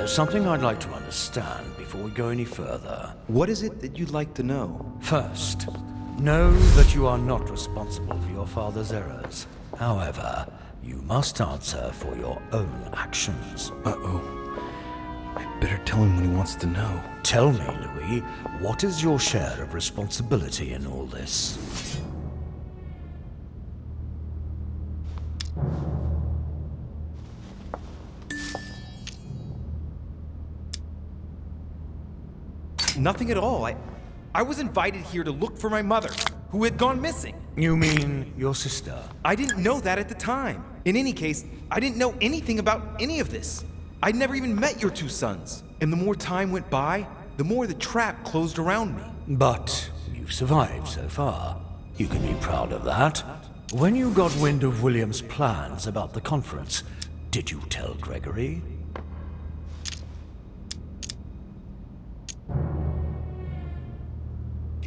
There's something I'd like to understand before we go any further. What is it that you'd like to know? First, know that you are not responsible for your father's errors. However, you must answer for your own actions. Uh-oh. I better tell him what he wants to know. Tell me, Louis, what is your share of responsibility in all this? Nothing at all. I was invited here to look for my mother, who had gone missing. You mean your sister? I didn't know that at the time. In any case, I didn't know anything about any of this. I'd never even met your two sons. And the more time went by, the more the trap closed around me. But you've survived so far. You can be proud of that. When you got wind of William's plans about the conference, did you tell Gregory?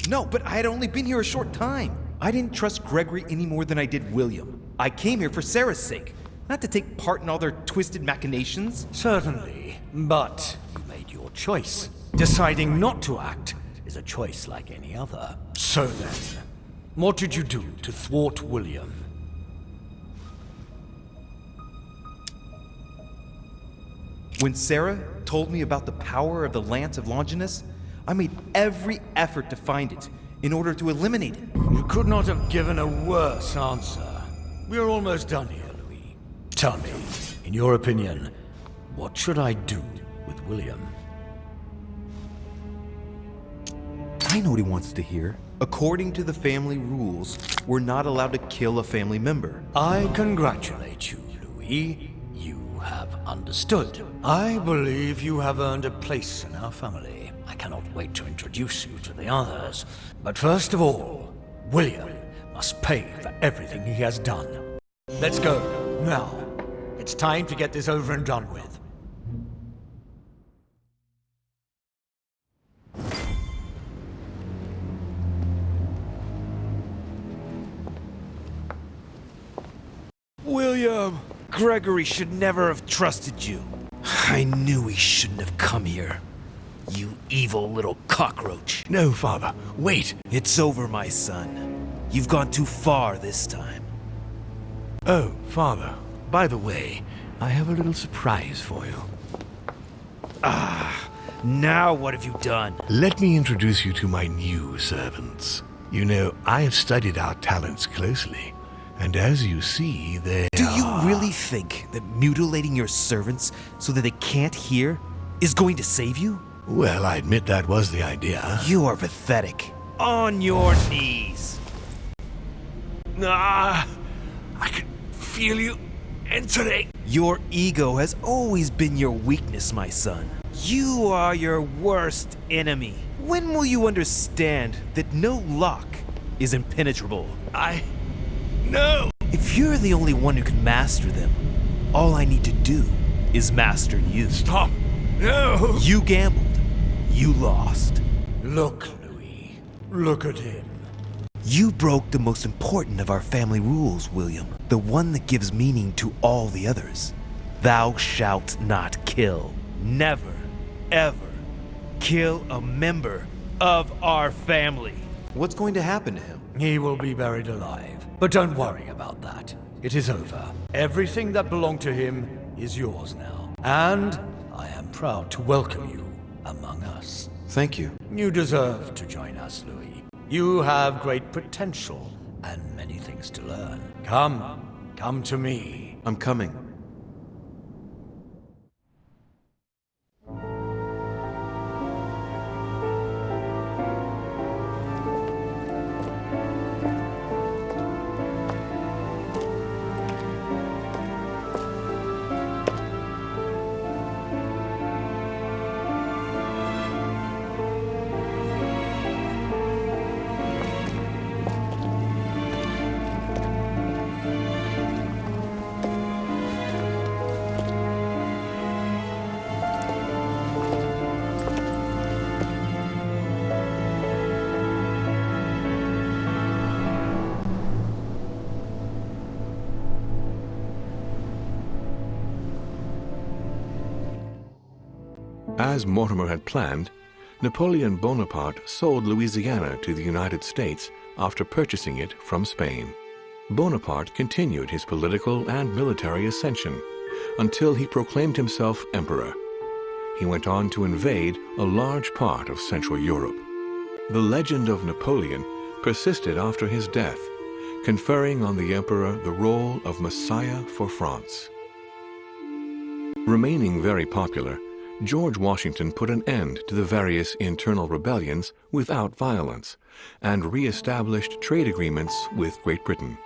No, but I had only been here a short time. I didn't trust Gregory any more than I did William. I came here for Sarah's sake, not to take part in all their twisted machinations. Certainly, but you made your choice. Deciding not to act is a choice like any other. So then, what did you do to thwart William? When Sarah told me about the power of the Lance of Longinus, I made every effort to find it in order to eliminate it. You could not have given a worse answer. We are almost done here, Louis. Tell me, in your opinion, what should I do with William? I know what he wants to hear. According to the family rules, we're not allowed to kill a family member. I congratulate you, Louis. You have understood. I believe you have earned a place in our family. I cannot wait to introduce you to the others. But first of all, William must pay for everything he has done. Let's go, now. It's time to get this over and done with. William! Gregory should never have trusted you. I knew he shouldn't have come here. You evil little cockroach. No, Father. Wait. It's over, my son. You've gone too far this time. Oh, Father. By the way, I have a little surprise for you. Now what have you done? Let me introduce you to my new servants. You know, I have studied our talents closely, and as you see, they Do you really think that mutilating your servants so that they can't hear is going to save you? Well, I admit that was the idea. You are pathetic. On your knees. I can feel you entering. Your ego has always been your weakness, my son. You are your worst enemy. When will you understand that no lock is impenetrable? No! If you're the only one who can master them, all I need to do is master you. Stop! No! You gambled. You lost. Look, Louis. Look at him. You broke the most important of our family rules, William. The one that gives meaning to all the others. Thou shalt not kill. Never, ever kill a member of our family. What's going to happen to him? He will be buried alive. But don't worry about that. It is over. Everything that belonged to him is yours now. And I am proud to welcome you among us. Thank you. You deserve to join us, Louis. You have great potential and many things to learn. Come to me. I'm coming. as Mortimer had planned, Napoleon Bonaparte sold Louisiana to the United States after purchasing it from Spain. Bonaparte continued his political and military ascension until he proclaimed himself emperor. He went on to invade a large part of Central Europe. The legend of Napoleon persisted after his death, conferring on the emperor the role of Messiah for France. Remaining very popular, George Washington put an end to the various internal rebellions without violence and re-established trade agreements with Great Britain.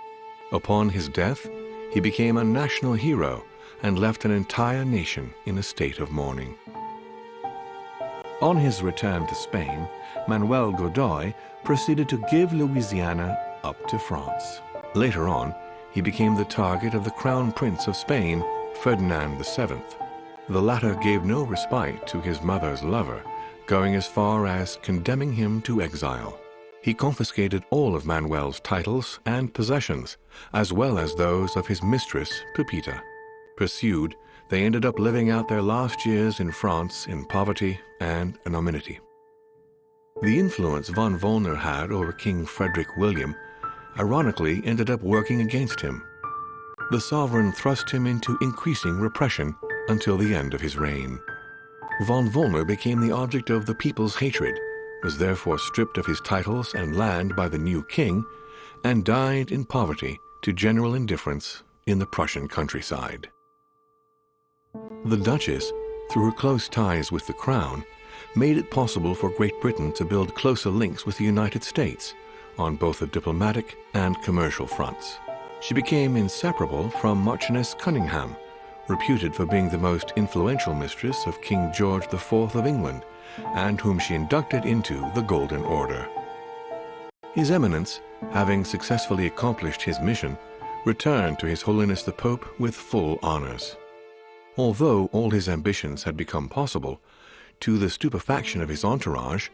Upon his death, he became a national hero and left an entire nation in a state of mourning. On his return to Spain, Manuel Godoy proceeded to give Louisiana up to France. Later on, he became the target of the Crown Prince of Spain, Ferdinand VII. The latter gave no respite to his mother's lover, going as far as condemning him to exile. He confiscated all of Manuel's titles and possessions, as well as those of his mistress, Pepita. Pursued, they ended up living out their last years in France in poverty and anonymity. The influence von Wollner had over King Frederick William ironically ended up working against him. The sovereign thrust him into increasing repression until the end of his reign. Von Wollner became the object of the people's hatred, was therefore stripped of his titles and land by the new king, and died in poverty to general indifference in the Prussian countryside. The Duchess, through her close ties with the crown, made it possible for Great Britain to build closer links with the United States on both the diplomatic and commercial fronts. She became inseparable from Marchioness Cunningham, reputed for being the most influential mistress of King George IV of England, and whom she inducted into the Golden Order. His Eminence, having successfully accomplished his mission, returned to His Holiness the Pope with full honors. Although all his ambitions had become possible, to the stupefaction of his entourage,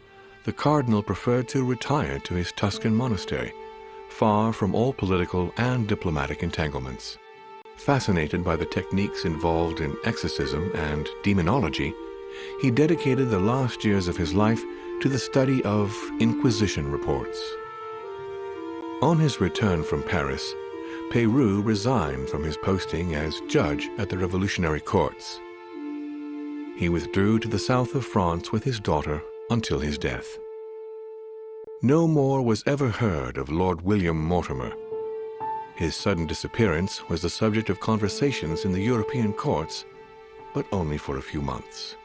the Cardinal preferred to retire to his Tuscan monastery, far from all political and diplomatic entanglements. Fascinated by the techniques involved in exorcism and demonology, he dedicated the last years of his life to the study of Inquisition reports. On his return from Paris, Peyroux resigned from his posting as judge at the revolutionary courts. He withdrew to the south of France with his daughter until his death. No more was ever heard of Lord William Mortimer. His sudden disappearance was the subject of conversations in the European courts, but only for a few months.